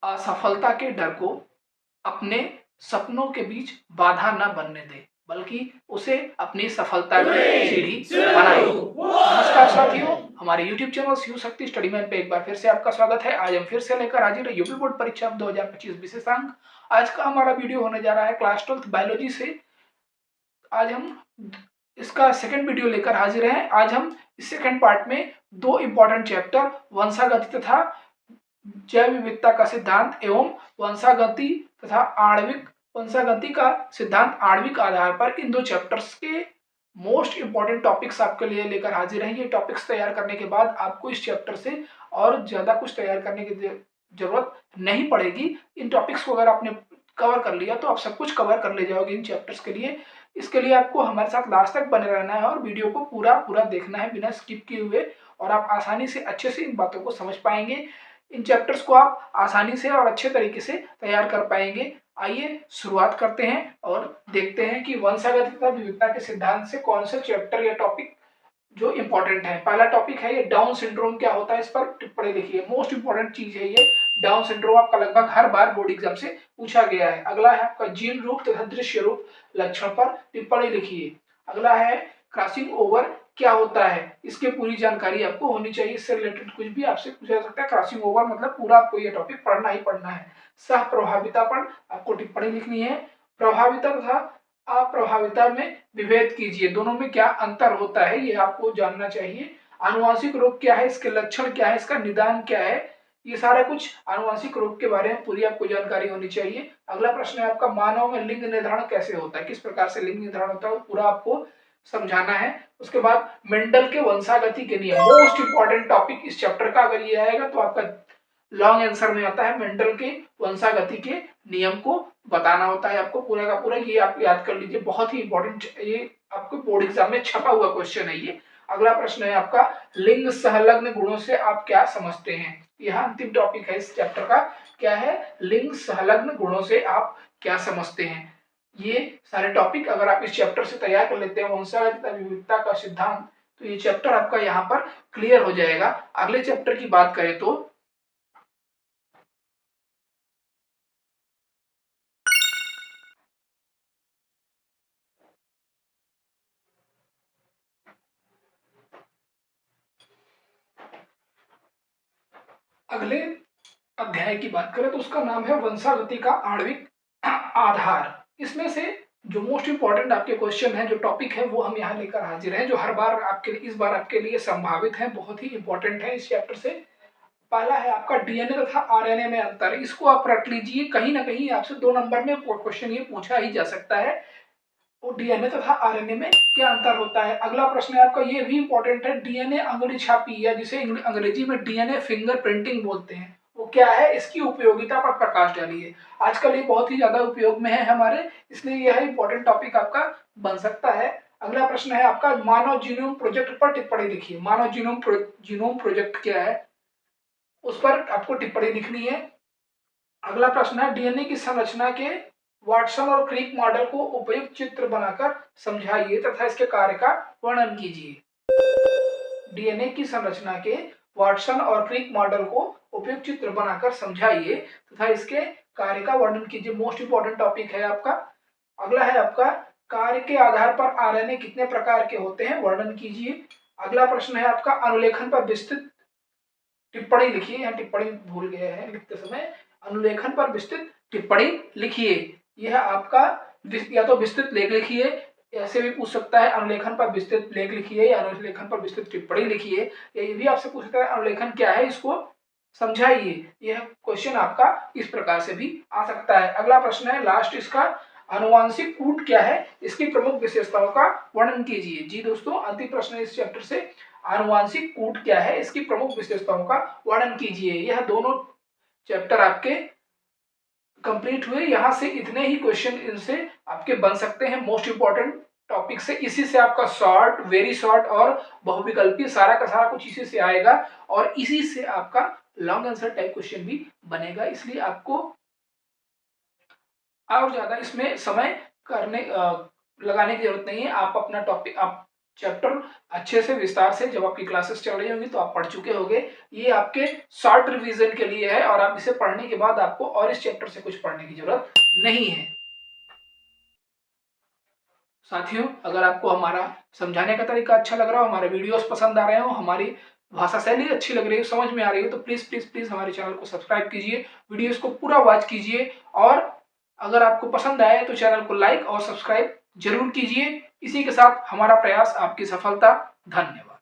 असफलता के डर को अपने सपनों के बीच बाधा न बनने दें, बल्कि उसे अपनी सफलता की सीढ़ी बनाएं। नमस्कार साथियों, हमारे YouTube channel Shiv Shakti study man पे एक बार फिर से आपका स्वागत है। आज हम फिर से लेकर हाजिर है यूपी बोर्ड परीक्षा 2025 विशेषांक। आज का हमारा वीडियो होने जा रहा है क्लास 12th बायोलॉजी से। आज हम इसका सेकंड वीडियो लेकर हाजिर हैं। आज हम इस सेकंड पार्ट में दो इंपॉर्टेंट चैप्टर वंशागति तथा जैव विविधता का सिद्धांत एवं वंशागति तथा आणविक वंशागति का सिद्धांत आणविक आधार पर, इन दो चैप्टर्स के मोस्ट इंपॉर्टेंट टॉपिक्स आपके लिए लेकर हाजिर हैं। ये टॉपिक्स तैयार करने के बाद आपको इस चैप्टर से और ज्यादा कुछ तैयार करने की जरूरत नहीं पड़ेगी। इन टॉपिक्स को अगर आपने कवर कर लिया तो आप सब कुछ कवर कर ले जाओगे इन चैप्टर्स के लिए। इसके लिए आपको हमारे साथ लास्ट तक बने रहना है और वीडियो को पूरा देखना है बिना स्किप किए हुए, और आप आसानी से अच्छे से इन बातों को समझ पाएंगे। इन चैप्टर्स को आप आसानी से और अच्छे तरीके से तैयार कर पाएंगे। आइए शुरुआत करते हैं और देखते हैं कि वंशागति तथा विविधता के सिद्धांत से कौन से चैप्टर या टॉपिक जो इंपॉर्टेंट है। पहला टॉपिक है ये डाउन सिंड्रोम क्या होता है, इस पर टिप्पणी लिखिए। मोस्ट इंपॉर्टेंट चीज है ये डाउन सिंड्रोम, आपका लगभग हर बार बोर्ड एग्जाम से पूछा गया है। अगला है आपका जीन रूप तथा दृश्य रूप लक्षण पर टिप्पणी लिखिए। अगला है क्रॉसिंग ओवर क्या होता है, इसकी पूरी जानकारी आपको होनी चाहिए। इससे रिलेटेड कुछ भी आपसे पूछा जा सकता है। क्रॉसिंग ओवर मतलब पूरा आपको ये टॉपिक पढ़ना ही पढ़ना है। सह प्रभाविता पर आपको टिप्पणी लिखनी है। प्रभाविता तथा अप्रभाविता में विभेद कीजिए, दोनों में क्या अंतर होता है ये आपको जानना चाहिए। आनुवांशिक रोग क्या है, इसके लक्षण क्या है, इसका निदान क्या है, ये सारा कुछ आनुवांशिक रोग के बारे में पूरी आपको जानकारी होनी चाहिए। अगला प्रश्न है आपका मानव में लिंग निर्धारण कैसे होता है, किस प्रकार से लिंग निर्धारण होता है, वो पूरा आपको समझाना है। उसके बाद मेंडल के वंशागति के नियम, मोस्ट इंपॉर्टेंट टॉपिक इस चैप्टर का अगर ये आएगा तो आपका लॉन्ग आंसर में आता है। मेंडल के वंशागति के नियम को बताना होता है आपको पूरा का पूरा, ये आप याद कर लीजिए, बहुत ही इंपॉर्टेंट, ये आपको बोर्ड एग्जाम में छपा हुआ क्वेश्चन है ये। अगला प्रश्न है आपका लिंग संलग्न गुणों से आप क्या समझते हैं, यह अंतिम टॉपिक है इस चैप्टर का। क्या है, लिंग संलग्न गुणों से आप क्या समझते हैं। ये सारे टॉपिक अगर आप इस चैप्टर से तैयार कर लेते हैं वंशागति तथा विविधता का सिद्धांत, तो ये चैप्टर आपका यहाँ पर क्लियर हो जाएगा। अगले चैप्टर की बात करें तो अगले अध्याय की बात करें तो उसका नाम है वंशागति का आणविक आधार। इसमें से जो मोस्ट इंपॉर्टेंट आपके क्वेश्चन है, जो टॉपिक है, वो हम यहाँ लेकर हाजिर हैं, जो हर बार आपके लिए इस बार आपके लिए संभावित है, बहुत ही इंपॉर्टेंट है इस चैप्टर से। पहला है आपका डीएनए तथा आरएनए में अंतर, इसको आप रट लीजिए, कहीं ना कहीं आपसे 2 नंबर में क्वेश्चन ये पूछा ही जा सकता है। और डीएनए तथा आरएनए में क्या अंतर होता है। अगला प्रश्न है आपका, ये भी इंपॉर्टेंट है, डीएनए अंगुली छापी या जिसे अंग्रेजी में डीएनए फिंगर प्रिंटिंग बोलते हैं, वो क्या है, इसकी उपयोगिता पर प्रकाश डालिए। आजकल ये बहुत ही ज्यादा उपयोग में है हमारे, इसलिए यह इंपॉर्टेंट टॉपिक आपका बन सकता है। अगला प्रश्न है आपका मानव जीनोम प्रोजेक्ट पर टिप्पणी लिखिए। मानव जीनोम प्रोजेक्ट क्या है, उस पर आपको टिप्पणी लिखनी है। अगला प्रश्न है डीएनए की संरचना के वाटसन और क्रिक मॉडल को उपयुक्त चित्र बनाकर समझाइए तथा इसके कार्य का वर्णन कीजिए। डीएनए की संरचना के वाटसन और क्रिक मॉडल को उपयुक्त चित्र बनाकर समझाइए तथा इसके कार्य का वर्णन कीजिए। मोस्ट इंपॉर्टेंट टॉपिक है आपका। अगला है आपका कार्य के आधार पर आरएनए कितने प्रकार के होते हैं, वर्णन कीजिए। अगला प्रश्न है आपका अनुलेखन पर विस्तृत टिप्पणी लिखिए। यहाँ टिप्पणी भूल गए हैं लिखते समय, अनुलेखन पर विस्तृत टिप्पणी लिखिए। यह आपका या तो विस्तृत लेख लिखिए, ऐसे भी पूछ सकता है अनुलेखन पर विस्तृत लेख लिखिए या अनुलेखन पर विस्तृत टिप्पणी लिखिए। ये भी आपसे पूछ सकता है अनुलेखन क्या है, इसको समझाइए। यह क्वेश्चन आपका इस प्रकार से भी आ सकता है। अगला प्रश्न है लास्ट इसका, आनुवांशिक कूट क्या है, इसकी प्रमुख विशेषताओं का वर्णन कीजिए। जी दोस्तों, अंतिम प्रश्न इस चैप्टर से, आनुवांशिक कूट क्या है, इसकी प्रमुख विशेषताओं का वर्णन कीजिए। यह दोनों चैप्टर आपके कंप्लीट हुए। यहां से इतने ही क्वेश्चन इनसे आपके बन सकते हैं मोस्ट इंपॉर्टेंट टॉपिक से। इसी से आपका शॉर्ट, वेरी शॉर्ट और बहुविकल्पी सारा का सारा कुछ इसी से आएगा, और इसी से आपका लॉन्ग आंसर टाइप क्वेश्चन भी बनेगा। इसलिए आपको और ज्यादा इसमें समय लगाने की जरूरत नहीं है। आप अपना टॉपिक, आप चैप्टर अच्छे से विस्तार से जब आपकी क्लासेस चल रही होंगी तो आप पढ़ चुके होंगे। ये आपके शॉर्ट रिवीजन के लिए है और आप इसे पढ़ने के बाद आपको और इस चैप्टर से कुछ पढ़ने की जरूरत नहीं है। साथियों, अगर आपको हमारा समझाने का तरीका अच्छा लग रहा हो, हमारे वीडियोस पसंद आ रहे हो, हमारी भाषा शैली अच्छी लग रही है, समझ में आ रही है, तो प्लीज प्लीज प्लीज हमारे चैनल को सब्सक्राइब कीजिए, वीडियोस को पूरा वॉच कीजिए और अगर आपको पसंद आए तो चैनल को लाइक और सब्सक्राइब जरूर कीजिए। इसी के साथ हमारा प्रयास आपकी सफलता। धन्यवाद।